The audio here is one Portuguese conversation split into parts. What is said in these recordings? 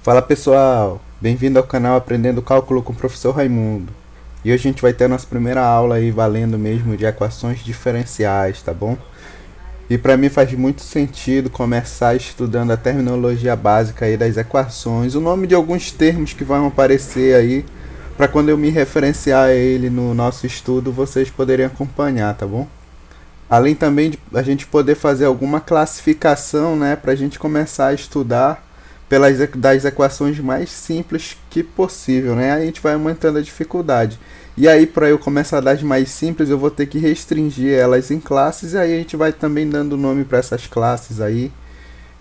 Fala pessoal, bem-vindo ao canal Aprendendo Cálculo com o Professor Raimundo. E hoje a gente vai ter a nossa primeira aula aí valendo mesmo de equações diferenciais, tá bom? E para mim faz muito sentido começar estudando a terminologia básica aí das equações, o nome de alguns termos que vão aparecer aí, para quando eu me referenciar a ele no nosso estudo, vocês poderem acompanhar, tá bom? Além também de a gente poder fazer alguma classificação, né, para a gente começar a estudar das equações mais simples que possível, né? Aí a gente vai aumentando a dificuldade. E aí, para eu começar das mais simples, eu vou ter que restringir elas em classes, e aí a gente vai também dando nome para essas classes aí,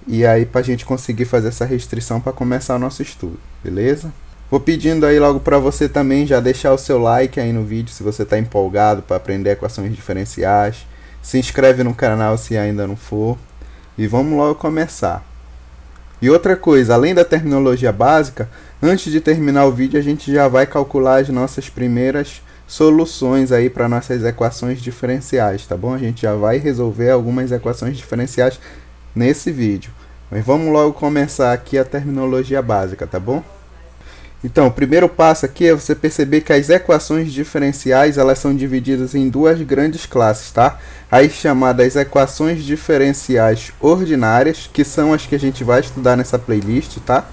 e aí para a gente conseguir fazer essa restrição para começar o nosso estudo, beleza? Vou pedindo aí logo para você também já deixar o seu like aí no vídeo se você está empolgado para aprender equações diferenciais. Se inscreve no canal se ainda não for. E vamos logo começar. E outra coisa, além da terminologia básica, antes de terminar o vídeo a gente já vai calcular as nossas primeiras soluções aí para nossas equações diferenciais, tá bom? A gente já vai resolver algumas equações diferenciais nesse vídeo. Mas vamos logo começar aqui a terminologia básica, tá bom? Então, o primeiro passo aqui é você perceber que as equações diferenciais elas são divididas em duas grandes classes, tá? As chamadas equações diferenciais ordinárias, que são as que a gente vai estudar nessa playlist, tá?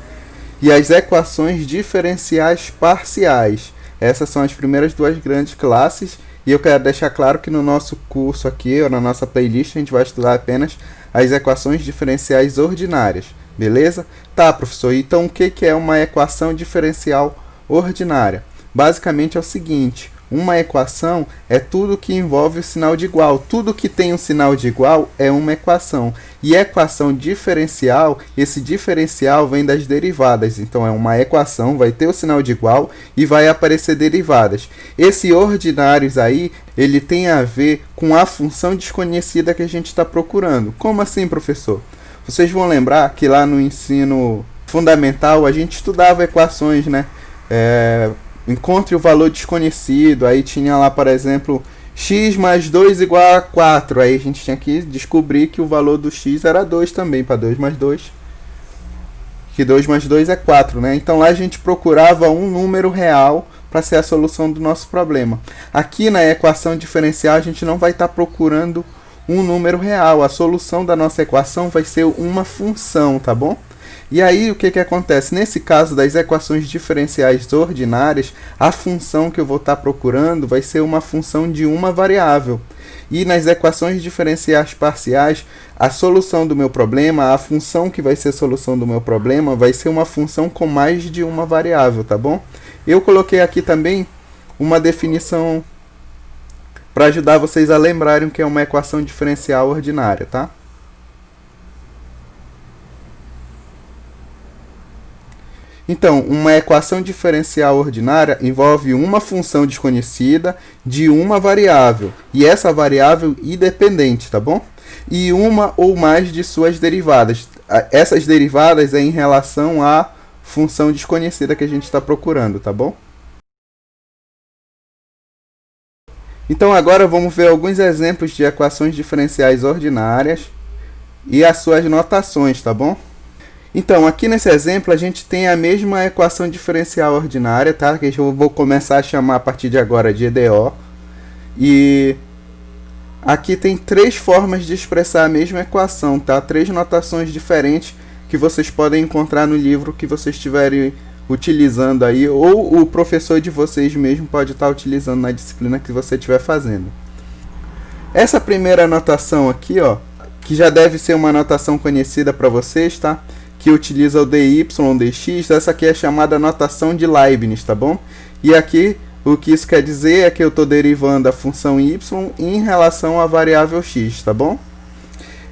E as equações diferenciais parciais. Essas são as primeiras duas grandes classes, e eu quero deixar claro que no nosso curso aqui, ou na nossa playlist, a gente vai estudar apenas as equações diferenciais ordinárias. Beleza? Tá, professor, então o que é uma equação diferencial ordinária? Basicamente é o seguinte, uma equação é tudo que envolve o sinal de igual. Tudo que tem um sinal de igual é uma equação. E equação diferencial, esse diferencial vem das derivadas. Então é uma equação, vai ter o sinal de igual e vai aparecer derivadas. Esse ordinários aí, ele tem a ver com a função desconhecida que a gente está procurando. Como assim, professor? Vocês vão lembrar que lá no ensino fundamental a gente estudava equações, né? Encontre o valor desconhecido, aí tinha lá, por exemplo, x mais 2 igual a 4. Aí a gente tinha que descobrir que o valor do x era 2 também, para 2 mais 2. Que 2 mais 2 é 4, né? Então lá a gente procurava um número real para ser a solução do nosso problema. Aqui na equação diferencial a gente não vai estar procurando um número real. A solução da nossa equação vai ser uma função, tá bom? E aí o que acontece? Nesse caso das equações diferenciais ordinárias, a função que eu vou estar procurando vai ser uma função de uma variável. E nas equações diferenciais parciais, a solução do meu problema, a função que vai ser a solução do meu problema, vai ser uma função com mais de uma variável, tá bom? Eu coloquei aqui também uma definição para ajudar vocês a lembrarem o que é uma equação diferencial ordinária, tá? Então, uma equação diferencial ordinária envolve uma função desconhecida de uma variável, e essa variável independente, tá bom? E uma ou mais de suas derivadas. Essas derivadas é em relação à função desconhecida que a gente está procurando, tá bom? Então agora vamos ver alguns exemplos de equações diferenciais ordinárias e as suas notações, tá bom? Então, aqui nesse exemplo a gente tem a mesma equação diferencial ordinária, tá? Que eu vou começar a chamar a partir de agora de EDO. E aqui tem três formas de expressar a mesma equação, tá? Três notações diferentes que vocês podem encontrar no livro que vocês estiverem utilizando aí, ou o professor de vocês mesmo pode estar utilizando na disciplina que você estiver fazendo. Essa primeira anotação aqui, ó, que já deve ser uma anotação conhecida para vocês, tá? Que utiliza o dy, dx, essa aqui é chamada notação de Leibniz, tá bom? E aqui o que isso quer dizer é que eu estou derivando a função y em relação à variável x, tá bom?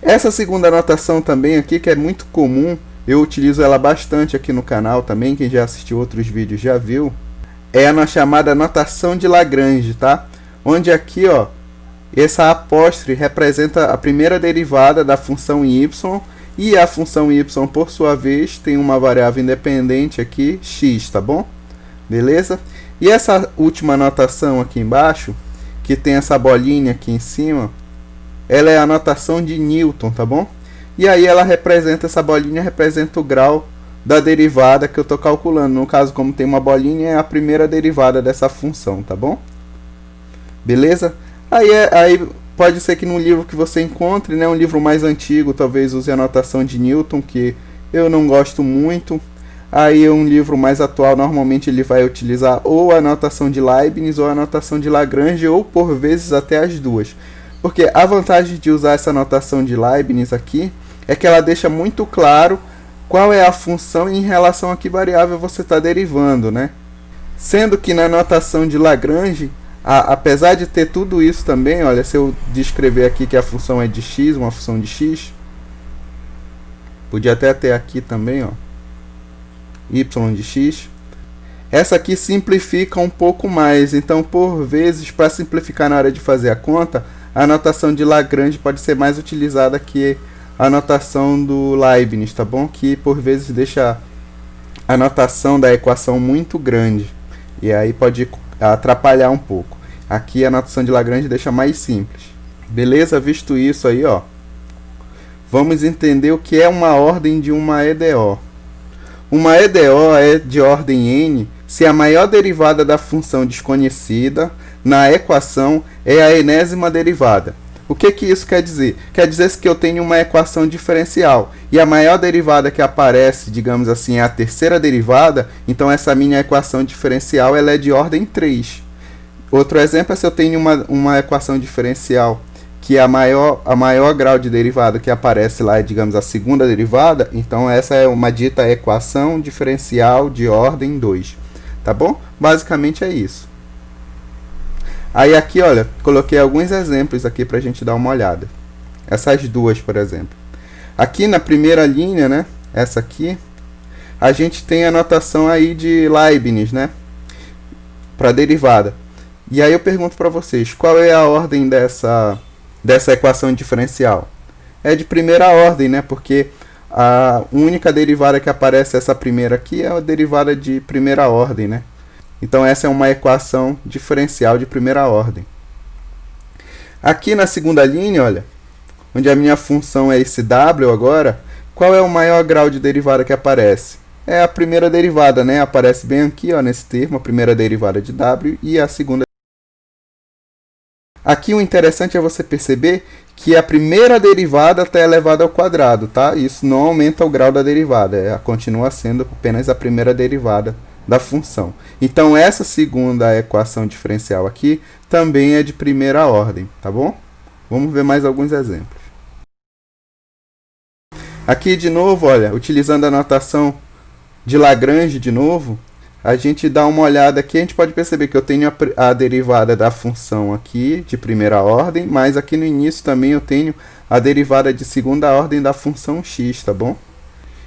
Essa segunda notação também aqui, que é muito comum, eu utilizo ela bastante aqui no canal também, quem já assistiu outros vídeos já viu, é a chamada notação de Lagrange, tá? Onde aqui, ó, essa apóstrofe representa a primeira derivada da função y, e a função y, por sua vez, tem uma variável independente aqui, x, tá bom? Beleza? E essa última notação aqui embaixo, que tem essa bolinha aqui em cima, ela é a notação de Newton, tá bom? E aí ela representa, essa bolinha representa o grau da derivada que eu estou calculando. No caso, como tem uma bolinha, é a primeira derivada dessa função, tá bom? Beleza? Aí pode ser que no livro que você encontre, né, um livro mais antigo, talvez use a notação de Newton, que eu não gosto muito. Aí um livro mais atual, normalmente ele vai utilizar ou a notação de Leibniz ou a notação de Lagrange, ou por vezes até as duas. Porque a vantagem de usar essa notação de Leibniz aqui é que ela deixa muito claro qual é a função em relação a que variável você está derivando, né? Sendo que na notação de Lagrange, apesar de ter tudo isso também, olha, se eu descrever aqui que a função é de x, uma função de x, podia até ter aqui também, ó, y de x. Essa aqui simplifica um pouco mais, então por vezes, para simplificar na hora de fazer a conta, a notação de Lagrange pode ser mais utilizada que a notação do Leibniz, tá bom? Que por vezes deixa a notação da equação muito grande e aí pode atrapalhar um pouco. Aqui a notação de Lagrange deixa mais simples. Beleza? Visto isso aí, ó, vamos entender o que é uma ordem de uma EDO. Uma EDO é de ordem n se a maior derivada da função desconhecida na equação é a enésima derivada. O que isso quer dizer? Quer dizer que eu tenho uma equação diferencial e a maior derivada que aparece, digamos assim, é a terceira derivada, então essa minha equação diferencial ela é de ordem 3. Outro exemplo é se eu tenho uma equação diferencial que a maior grau de derivada que aparece lá é, digamos, a segunda derivada, então essa é uma dita equação diferencial de ordem 2. Tá bom? Basicamente é isso. Aí aqui, olha, coloquei alguns exemplos aqui para a gente dar uma olhada. Essas duas, por exemplo. Aqui na primeira linha, né, essa aqui, a gente tem a notação aí de Leibniz, né, para derivada. E aí eu pergunto para vocês, qual é a ordem dessa equação diferencial? É de primeira ordem, né, porque a única derivada que aparece essa primeira aqui é a derivada de primeira ordem, né? Então essa é uma equação diferencial de primeira ordem. Aqui na segunda linha, olha, onde a minha função é esse w agora, qual é o maior grau de derivada que aparece? É a primeira derivada, né? Aparece bem aqui, ó, nesse termo, a primeira derivada de w e a segunda. Aqui o interessante é você perceber que a primeira derivada está elevada ao quadrado, tá? Isso não aumenta o grau da derivada, continua sendo apenas a primeira derivada da função. Então essa segunda equação diferencial aqui também é de primeira ordem, tá bom? Vamos ver mais alguns exemplos. Aqui de novo, olha, utilizando a notação de Lagrange de novo, a gente dá uma olhada aqui, a gente pode perceber que eu tenho a derivada da função aqui de primeira ordem, mas aqui no início também eu tenho a derivada de segunda ordem da função x, tá bom?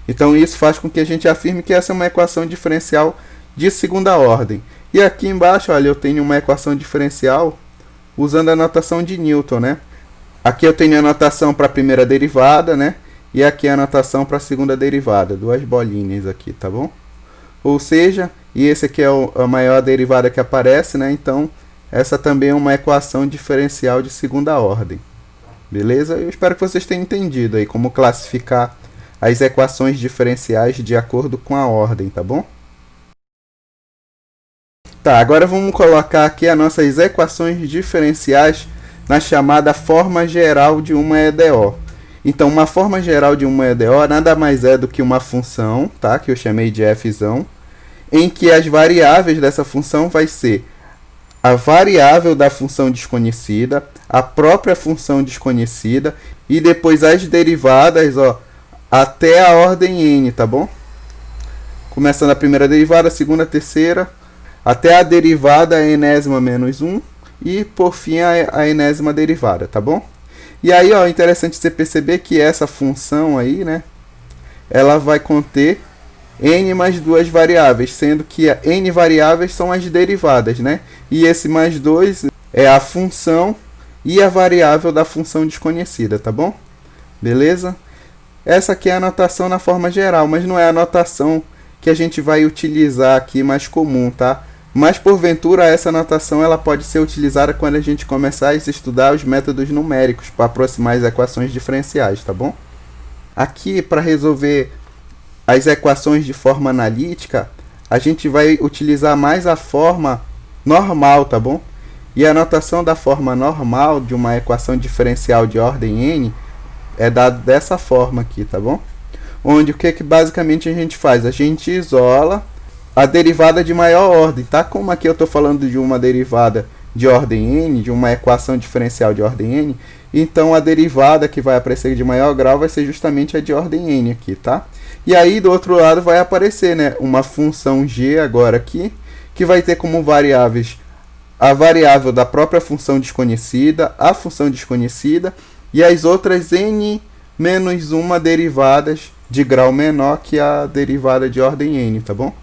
Então isso faz com que a gente afirme que essa é uma equação diferencial de segunda ordem. E aqui embaixo, olha, eu tenho uma equação diferencial usando a notação de Newton, né? Aqui eu tenho a notação para a primeira derivada, né? E aqui a notação para a segunda derivada, duas bolinhas aqui, tá bom? Ou seja, e esse aqui é a maior derivada que aparece, né? Então, essa também é uma equação diferencial de segunda ordem. Beleza? Eu espero que vocês tenham entendido aí como classificar as equações diferenciais de acordo com a ordem, tá bom? Tá, agora vamos colocar aqui as nossas equações diferenciais na chamada forma geral de uma EDO. Então, uma forma geral de uma EDO nada mais é do que uma função, tá? Que eu chamei de f, em que as variáveis dessa função vai ser a variável da função desconhecida, a própria função desconhecida e depois as derivadas, ó, até a ordem n, tá bom? Começando a primeira derivada, a segunda, a terceira, até a derivada enésima menos 1 e por fim a enésima derivada, tá bom? E aí, ó, é interessante você perceber que essa função aí, né, ela vai conter n mais duas variáveis, sendo que n variáveis são as derivadas, né? E esse mais 2 é a função e a variável da função desconhecida, tá bom? Beleza? Essa aqui é a notação na forma geral, mas não é a notação que a gente vai utilizar aqui mais comum, tá? Mas porventura essa notação ela pode ser utilizada quando a gente começar a estudar os métodos numéricos para aproximar as equações diferenciais, tá bom? Aqui para resolver as equações de forma analítica, a gente vai utilizar mais a forma normal, tá bom? E a notação da forma normal de uma equação diferencial de ordem n é dada dessa forma aqui, tá bom? Onde o que basicamente a gente faz? A gente isola a derivada de maior ordem, tá? Como aqui eu estou falando de uma derivada de ordem n, de uma equação diferencial de ordem n, então a derivada que vai aparecer de maior grau vai ser justamente a de ordem n aqui, tá? E aí do outro lado vai aparecer, né, uma função g agora aqui, que vai ter como variáveis a variável da própria função desconhecida, a função desconhecida e as outras n menos uma derivadas de grau menor que a derivada de ordem n, tá bom?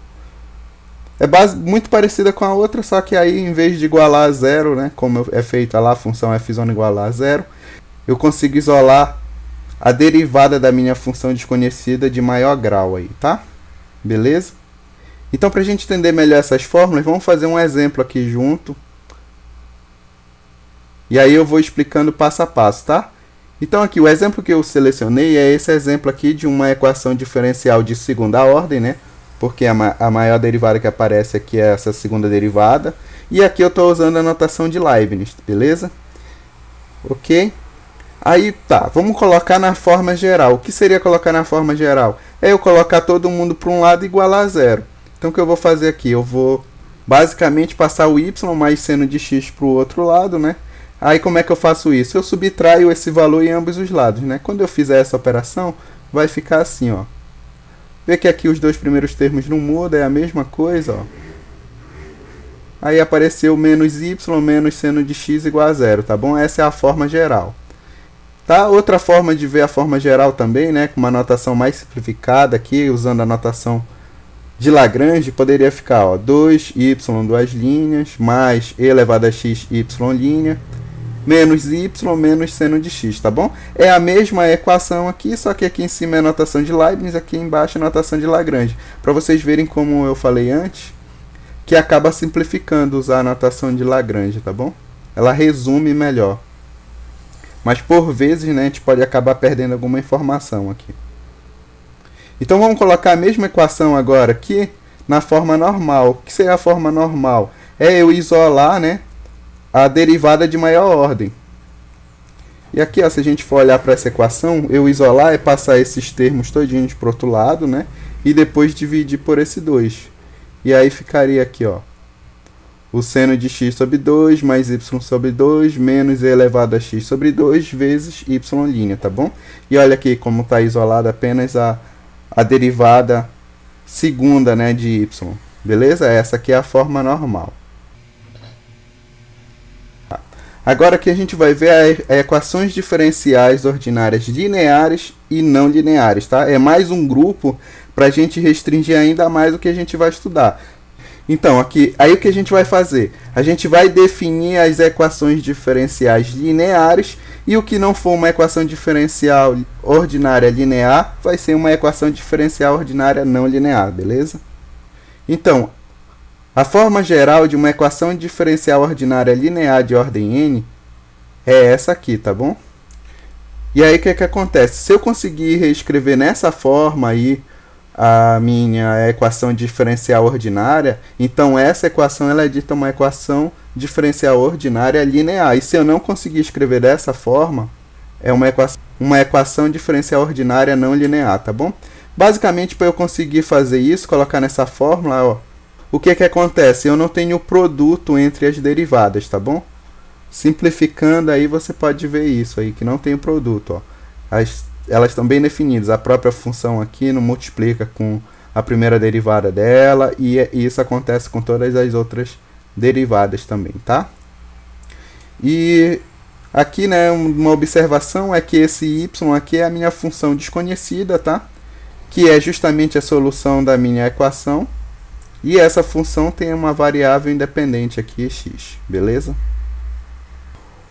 É muito parecida com a outra, só que aí em vez de igualar a zero, né, como é feita lá a função f igual a zero, eu consigo isolar a derivada da minha função desconhecida de maior grau aí, tá? Beleza? Então, para a gente entender melhor essas fórmulas, vamos fazer um exemplo aqui junto. E aí eu vou explicando passo a passo, tá? Então aqui, o exemplo que eu selecionei é esse exemplo aqui de uma equação diferencial de segunda ordem, né? Porque a maior derivada que aparece aqui é essa segunda derivada. E aqui eu estou usando a notação de Leibniz, beleza? Ok? Aí tá, vamos colocar na forma geral. O que seria colocar na forma geral? É eu colocar todo mundo para um lado e igualar a zero. Então o que eu vou fazer aqui? Eu vou basicamente passar o y mais seno de x para o outro lado, né? Aí como é que eu faço isso? Eu subtraio esse valor em ambos os lados, né? Quando eu fizer essa operação, vai ficar assim, ó. Vê que aqui os dois primeiros termos não mudam, é a mesma coisa, ó. Aí apareceu menos y menos seno de x igual a zero, tá bom? Essa é a forma geral. Tá? Outra forma de ver a forma geral também, né? Com uma notação mais simplificada aqui, usando a notação de Lagrange, poderia ficar, ó, 2y, duas linhas, mais e elevado a x, y', menos y menos seno de x, tá bom? É a mesma equação aqui, só que aqui em cima é a notação de Leibniz, aqui embaixo é a notação de Lagrange. Para vocês verem como eu falei antes, que acaba simplificando usar a notação de Lagrange, tá bom? Ela resume melhor. Mas por vezes, né, a gente pode acabar perdendo alguma informação aqui. Então vamos colocar a mesma equação agora aqui na forma normal. O que seria a forma normal? É eu isolar, né, a derivada de maior ordem. E aqui, ó, se a gente for olhar para essa equação, eu isolar é passar esses termos todinhos para o outro lado, né, e depois dividir por esse 2. E aí ficaria aqui, ó, o seno de x sobre 2 mais y sobre 2 menos e elevado a x sobre 2 vezes y', tá bom? E olha aqui como está isolada apenas a derivada segunda, né, de y. Beleza? Essa aqui é a forma normal. Agora aqui a gente vai ver as equações diferenciais ordinárias lineares e não lineares, tá? É mais um grupo para a gente restringir ainda mais o que a gente vai estudar. Então, aqui, aí o que a gente vai fazer? A gente vai definir as equações diferenciais lineares e o que não for uma equação diferencial ordinária linear vai ser uma equação diferencial ordinária não linear, beleza? Então, a forma geral de uma equação diferencial ordinária linear de ordem n é essa aqui, tá bom? E aí o que acontece? Se eu conseguir reescrever nessa forma aí a minha equação diferencial ordinária, então essa equação ela é dita uma equação diferencial ordinária linear. E se eu não conseguir escrever dessa forma, é uma equação diferencial ordinária não linear, tá bom? Basicamente, para eu conseguir fazer isso, colocar nessa fórmula, ó, o que acontece? Eu não tenho produto entre as derivadas, tá bom? Simplificando aí, você pode ver isso aí, que não tem o produto, ó. Elas estão bem definidas. A própria função aqui não multiplica com a primeira derivada dela, e isso acontece com todas as outras derivadas também, tá? E aqui, né, uma observação é que esse y aqui é a minha função desconhecida, tá? Que é justamente a solução da minha equação. E essa função tem uma variável independente aqui, x, beleza?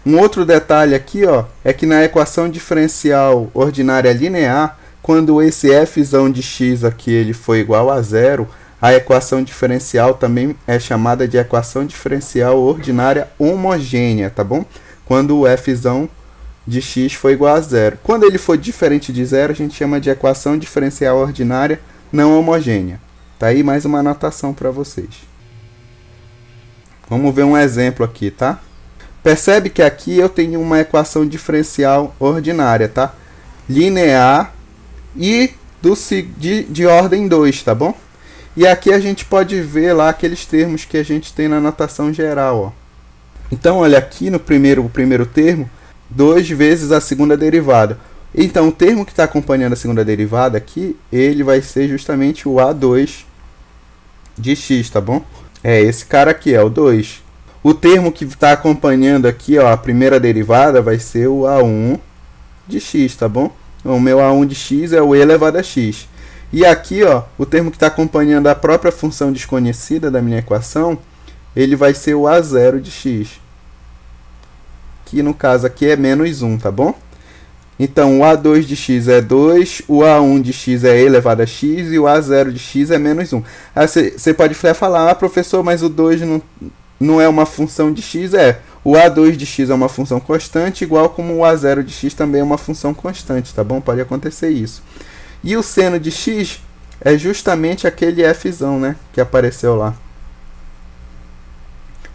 Um outro detalhe aqui, ó, é que na equação diferencial ordinária linear, quando esse f de x aqui ele for igual a zero, a equação diferencial também é chamada de equação diferencial ordinária homogênea, tá bom? Quando o f de x for igual a zero. Quando ele for diferente de zero, a gente chama de equação diferencial ordinária não homogênea. Tá aí mais uma anotação para vocês. Vamos ver um exemplo aqui, tá? Percebe que aqui eu tenho uma equação diferencial ordinária, tá? Linear e de ordem 2, tá bom? E aqui a gente pode ver lá aqueles termos que a gente tem na notação geral, ó. Então, olha aqui no primeiro termo, 2 vezes a segunda derivada. Então, o termo que está acompanhando a segunda derivada aqui, ele vai ser justamente o A2 de x, tá bom? É esse cara aqui, é o 2. O termo que está acompanhando aqui, ó, a primeira derivada, vai ser o A1 de x, tá bom? O meu A1 de x é o e elevado a x. E aqui, ó, o termo que está acompanhando a própria função desconhecida da minha equação, ele vai ser o A0 de x. Que no caso aqui é menos 1, tá bom? Então, o A2 de x é 2, o A1 de x é e elevado a x e o A0 de x é menos 1. Aí você pode falar, professor, mas o 2 não é uma função de x? É. O A2 de x é uma função constante, igual como o A0 de x também é uma função constante, tá bom? Pode acontecer isso. E o seno de x é justamente aquele fzão, né, que apareceu lá.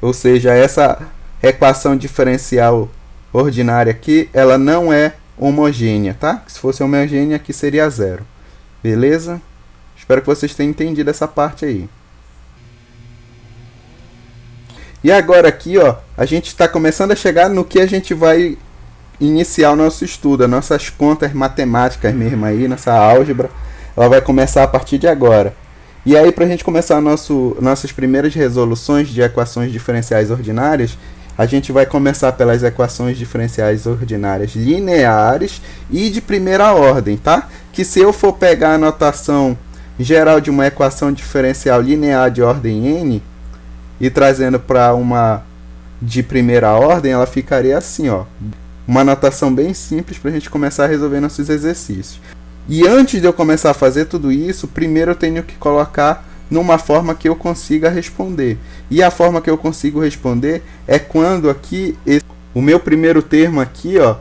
Ou seja, essa equação diferencial ordinária aqui, ela não é homogênea, tá? Se fosse homogênea, aqui seria 0. Beleza? Espero que vocês tenham entendido essa parte aí. E agora aqui, ó, a gente está começando a chegar no que a gente vai iniciar o nosso estudo, as nossas contas matemáticas mesmo aí, nossa álgebra, ela vai começar a partir de agora. E aí, para a gente começar nossas primeiras resoluções de equações diferenciais ordinárias, a gente vai começar pelas equações diferenciais ordinárias lineares e de primeira ordem, tá? Que se eu for pegar a notação geral de uma equação diferencial linear de ordem n e trazendo para uma de primeira ordem, ela ficaria assim, ó. Uma notação bem simples para a gente começar a resolver nossos exercícios. E antes de eu começar a fazer tudo isso, primeiro eu tenho que colocar numa forma que eu consiga responder. E a forma que eu consigo responder é quando aqui, o meu primeiro termo aqui, ó,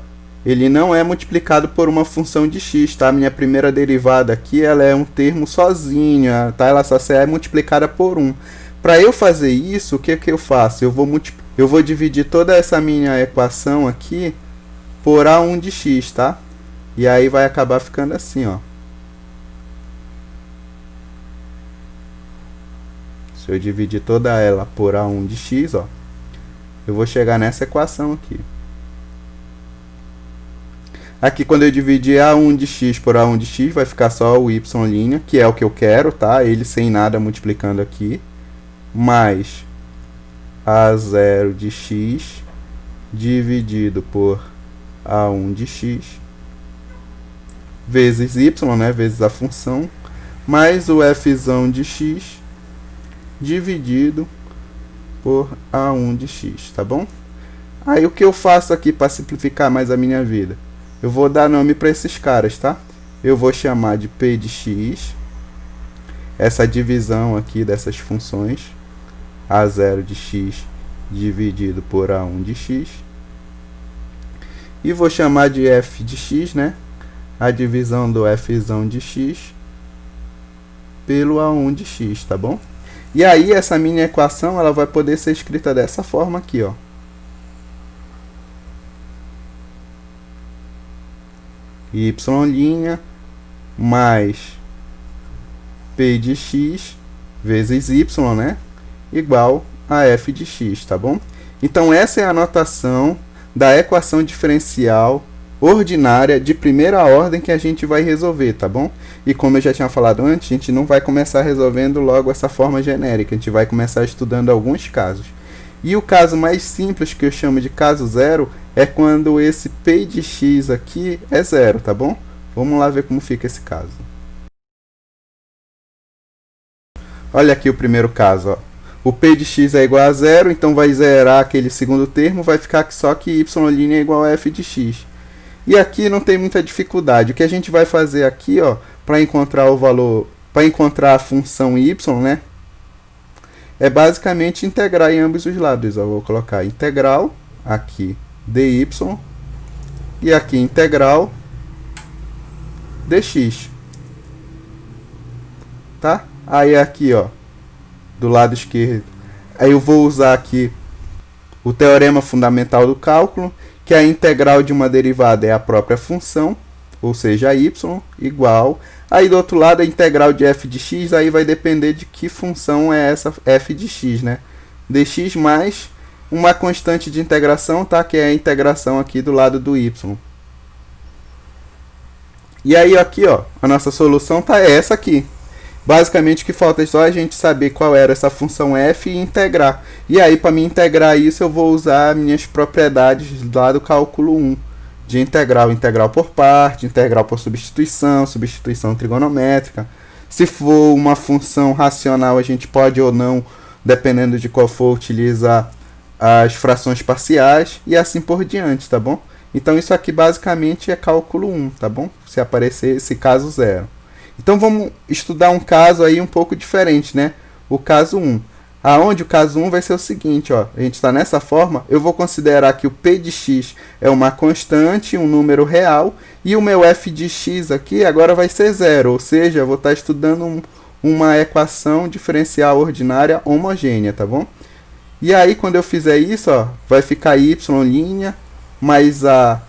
ele não é multiplicado por uma função de x, tá? Minha primeira derivada aqui, ela é um termo sozinha, tá? Ela só é multiplicada por 1. Para eu fazer isso, o que que eu faço? Eu vou dividir toda essa minha equação aqui por A1 de x, tá? E aí vai acabar ficando assim, ó. Se eu dividir toda ela por A1 de x, ó, eu vou chegar nessa equação aqui. Aqui, quando eu dividir A1 de x por A1 de x, vai ficar só o y', que é o que eu quero, tá? Ele sem nada multiplicando aqui. Mais A0 de x dividido por A1 de x vezes y, né? Vezes a função, mais o fzão de x dividido por A1 de x, tá bom? Aí o que eu faço aqui para simplificar mais a minha vida? Eu vou dar nome para esses caras, tá? Eu vou chamar de p de x, essa divisão aqui dessas funções, A0 de x dividido por A1 de x, e vou chamar de f de x, né? A divisão do fzão de x pelo A1 de x, tá bom? E aí essa minha equação, ela vai poder ser escrita dessa forma aqui, ó. Y' mais p de x vezes y, né? Igual a f de x, tá bom? Então essa é a notação da equação diferencial ordinária de primeira ordem que a gente vai resolver, tá bom? E como eu já tinha falado antes, a gente não vai começar resolvendo logo essa forma genérica, a gente vai começar estudando alguns casos. E o caso mais simples, que eu chamo de caso zero, é quando esse p de x aqui é zero, tá bom? Vamos lá ver como fica esse caso. Olha aqui o primeiro caso, ó. O p de x é igual a zero, então vai zerar aquele segundo termo, vai ficar só que y' é igual a f de x. E aqui não tem muita dificuldade. O que a gente vai fazer aqui, ó, para encontrar o valor, para encontrar a função y, né? É basicamente integrar em ambos os lados. Eu vou colocar integral aqui dy e aqui integral dx. tá? Aí aqui, ó, do lado esquerdo, aí eu vou usar aqui o teorema fundamental do cálculo, que a integral de uma derivada é a própria função, ou seja, y, igual. Aí do outro lado, a integral de f de x, aí vai depender de que função é essa f de x, né? Dx mais uma constante de integração, tá? Que é a integração aqui do lado do y. E aí aqui, ó, a nossa solução tá essa aqui. Basicamente o que falta é só a gente saber qual era essa função f e integrar. E aí para me integrar isso eu vou usar minhas propriedades lá do cálculo 1. De integral, integral por parte, integral por substituição, substituição trigonométrica. Se for uma função racional a gente pode ou não, dependendo de qual for, utilizar as frações parciais e assim por diante, tá bom? Então isso aqui basicamente é cálculo 1, tá bom? Se aparecer esse caso 0. Então vamos estudar um caso aí um pouco diferente, né? O caso 1. Aonde o caso 1 vai ser o seguinte, ó. A gente está nessa forma, eu vou considerar que o p de x é uma constante, um número real, e o meu f de x aqui agora vai ser 0, ou seja, eu vou estar estudando uma equação diferencial ordinária homogênea, tá bom? E aí quando eu fizer isso, ó, vai ficar y' mais a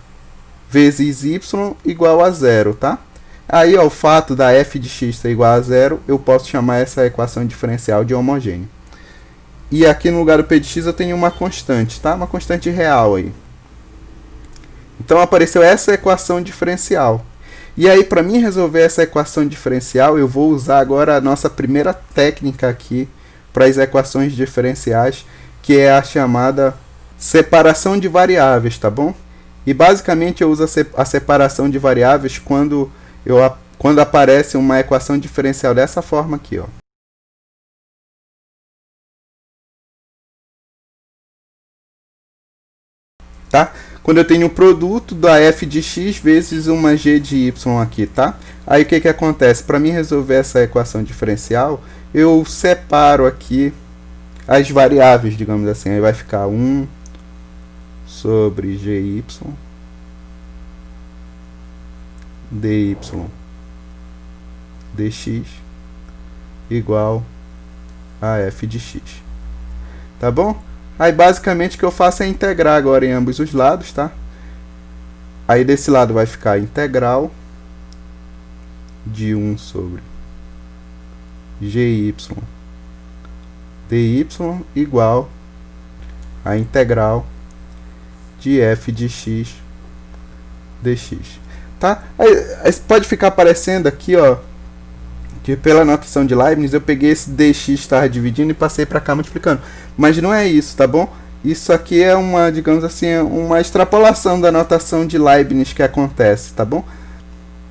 vezes y igual a 0, tá? Aí, ó, o fato da f de x ser igual a 0, eu posso chamar essa equação diferencial de homogênea. E aqui no lugar do p de x eu tenho uma constante, tá? Uma constante real aí. Então apareceu essa equação diferencial. E aí, para mim resolver essa equação diferencial, eu vou usar agora a nossa primeira técnica aqui para as equações diferenciais, que é a chamada separação de variáveis, tá bom? E basicamente eu uso a separação de variáveis quando aparece uma equação diferencial dessa forma aqui, ó. Tá? Quando eu tenho o produto da f de x vezes uma g de y aqui, tá? Aí o que acontece? Para mim resolver essa equação diferencial, eu separo aqui as variáveis, digamos assim. Aí vai ficar 1 sobre gy dy dx igual a f de x. Tá bom? Aí basicamente o que eu faço é integrar agora em ambos os lados, tá? Aí desse lado vai ficar a integral de 1 sobre gy dy igual a integral de f de x dx. Tá? Aí pode ficar aparecendo aqui, ó, que pela notação de Leibniz eu peguei esse dx estar dividindo e passei para cá multiplicando. Mas não é isso, tá bom? Isso aqui é uma, digamos assim, uma extrapolação da notação de Leibniz que acontece, tá bom?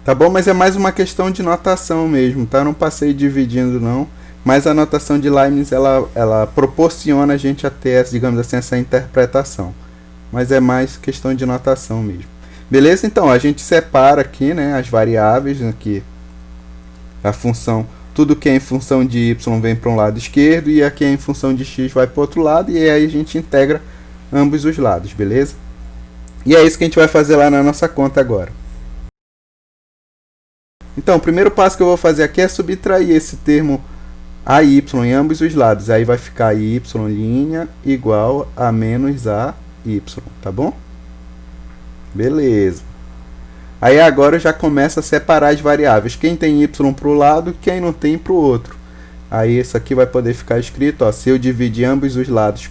Tá bom? Mas é mais uma questão de notação mesmo, tá? Eu não passei dividindo não, mas a notação de Leibniz ela proporciona a gente a ter, digamos assim, essa interpretação. Mas é mais questão de notação mesmo. Beleza? Então, a gente separa aqui, né, as variáveis aqui. A função, tudo que é em função de y vem para um lado esquerdo e aqui é em função de x vai para o outro lado, e aí a gente integra ambos os lados, beleza? E é isso que a gente vai fazer lá na nossa conta agora. Então, o primeiro passo que eu vou fazer aqui é subtrair esse termo AY em ambos os lados. Aí vai ficar y' igual a menos AY, tá bom? Beleza. Aí agora eu já começo a separar as variáveis. Quem tem y para o lado, quem não tem para o outro. Aí isso aqui vai poder ficar escrito, ó, se eu dividir ambos os lados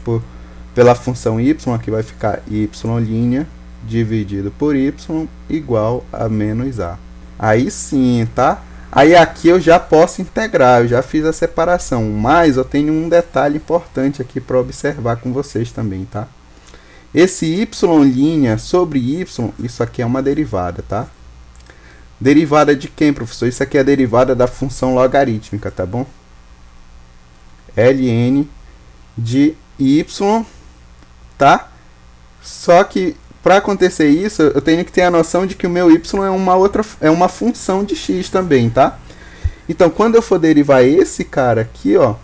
pela função y, aqui vai ficar y' dividido por y igual a menos a. Aí sim, tá? Aí aqui eu já posso integrar, eu já fiz a separação. Mas eu tenho um detalhe importante aqui para observar com vocês também, tá? Esse y' sobre y, isso aqui é uma derivada, tá? Derivada de quem, professor? Isso aqui é a derivada da função logarítmica, tá bom? ln de y, tá? Só que para acontecer isso, eu tenho que ter a noção de que o meu y é uma função de x também, tá? Então, quando eu for derivar esse cara aqui, ó,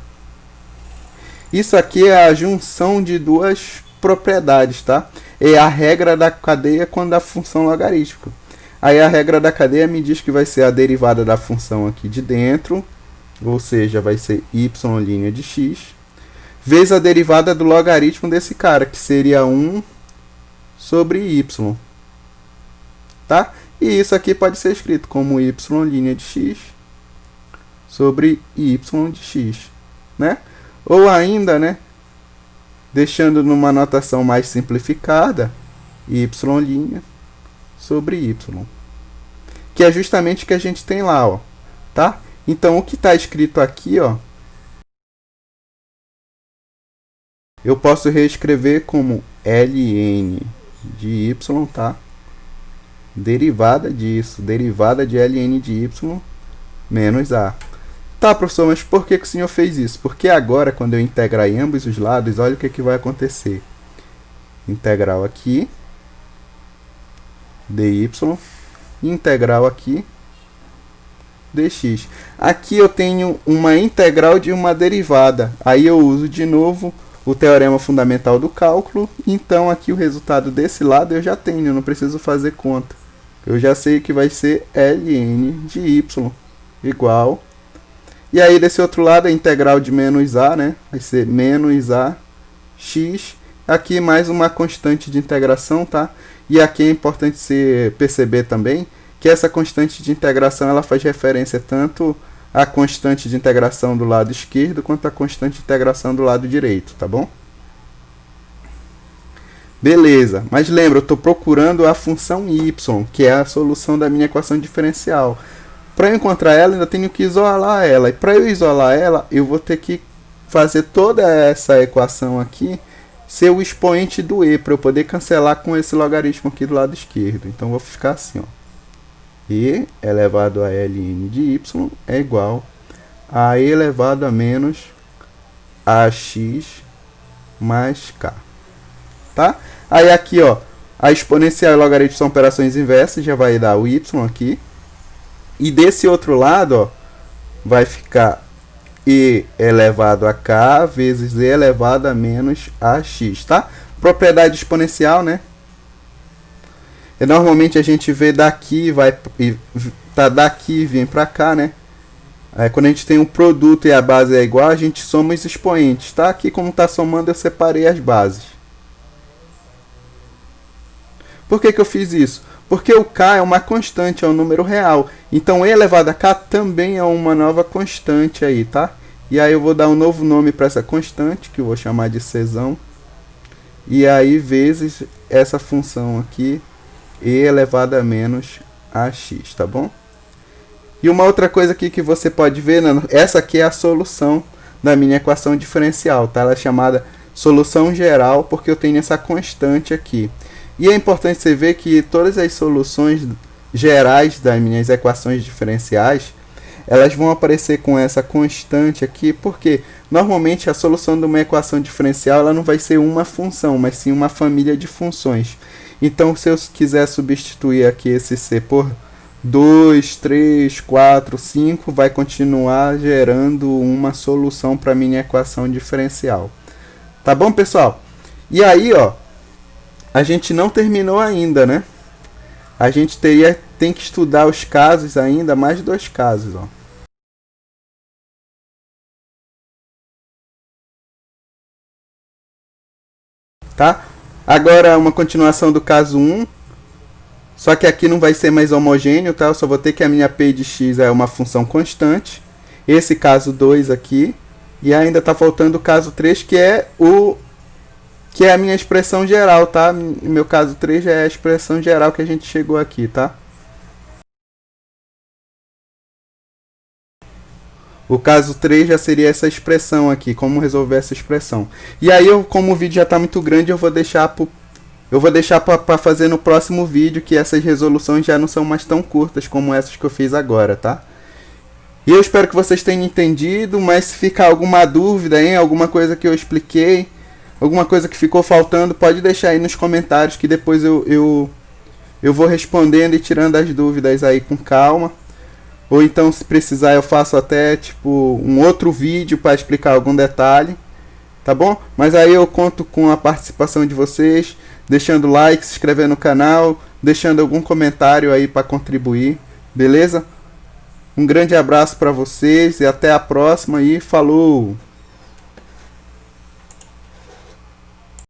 isso aqui é a junção de duas propriedades, tá? É a regra da cadeia quando a função logarítmica. Aí a regra da cadeia me diz que vai ser a derivada da função aqui de dentro ou seja, vai ser y' de x, vezes a derivada do logaritmo desse cara, que seria 1 sobre y, tá? E isso aqui pode ser escrito como y' de x sobre y de x, né? Ou ainda, né, deixando numa notação mais simplificada, y' sobre y, que é justamente o que a gente tem lá, ó, tá? Então, o que está escrito aqui, ó, eu posso reescrever como ln de y, tá? Derivada disso, derivada de ln de y menos a. Tá, professor, mas por que o senhor fez isso? Porque agora, quando eu integrar em ambos os lados, olha o que vai acontecer. Integral aqui, dy, integral aqui, dx. Aqui eu tenho uma integral de uma derivada. Aí eu uso de novo o teorema fundamental do cálculo. Então aqui o resultado desse lado eu já tenho, eu não preciso fazer conta. Eu já sei que vai ser ln de y igual. E aí desse outro lado a integral de menos a, né? Vai ser menos a x. Aqui mais uma constante de integração, tá? E aqui é importante você perceber também que essa constante de integração ela faz referência tanto à constante de integração do lado esquerdo quanto à constante de integração do lado direito, tá bom? Beleza, mas lembra, eu estou procurando a função y, que é a solução da minha equação diferencial. Para eu encontrar ela, ainda tenho que isolar ela. E para eu isolar ela, eu vou ter que fazer toda essa equação aqui ser o expoente do e, para eu poder cancelar com esse logaritmo aqui do lado esquerdo. Então, vou ficar assim, ó. E elevado a ln de y é igual a e elevado a menos ax mais k. Tá? Aí aqui, ó, a exponencial e logaritmo são operações inversas, já vai dar o y aqui. E desse outro lado, ó, vai ficar e elevado a k vezes e elevado a menos ax, tá? Propriedade exponencial, né? E normalmente a gente vê daqui, tá daqui e vem para cá, né? Aí, quando a gente tem um produto e a base é igual, a gente soma os expoentes, tá? Aqui, como tá somando, eu separei as bases. Por que eu fiz isso? Porque o k é uma constante, é um número real. Então, e elevado a k também é uma nova constante aí, tá? E aí eu vou dar um novo nome para essa constante, que eu vou chamar de czão. E aí, vezes essa função aqui, e elevado a menos ax, tá bom? E uma outra coisa aqui que você pode ver, essa aqui é a solução da minha equação diferencial, tá? Ela é chamada solução geral, porque eu tenho essa constante aqui. E é importante você ver que todas as soluções gerais das minhas equações diferenciais, elas vão aparecer com essa constante aqui, porque normalmente a solução de uma equação diferencial ela não vai ser uma função, mas sim uma família de funções. Então, se eu quiser substituir aqui esse c por 2, 3, 4, 5, vai continuar gerando uma solução para a minha equação diferencial. Tá bom, pessoal? E aí, ó, a gente não terminou ainda, né? A gente tem que estudar os casos ainda, mais 2 casos, ó. Tá? Agora, uma continuação do caso 1. Só que aqui não vai ser mais homogêneo, tá? Eu só vou ter que a minha p de x é uma função constante. Esse caso 2 aqui. E ainda está faltando o caso 3, que é a minha expressão geral, tá? Meu caso 3 já é a expressão geral que a gente chegou aqui, tá? O caso 3 já seria essa expressão aqui, como resolver essa expressão. E aí, como o vídeo já está muito grande, eu vou deixar para fazer no próximo vídeo, que essas resoluções já não são mais tão curtas como essas que eu fiz agora, tá? E eu espero que vocês tenham entendido, mas se ficar alguma dúvida, hein, alguma coisa que eu expliquei, alguma coisa que ficou faltando, pode deixar aí nos comentários, que depois eu vou respondendo e tirando as dúvidas aí com calma. Ou então, se precisar, eu faço até tipo um outro vídeo para explicar algum detalhe, tá bom? Mas aí eu conto com a participação de vocês, deixando like, se inscrevendo no canal, deixando algum comentário aí para contribuir, beleza? Um grande abraço para vocês e até a próxima e falou!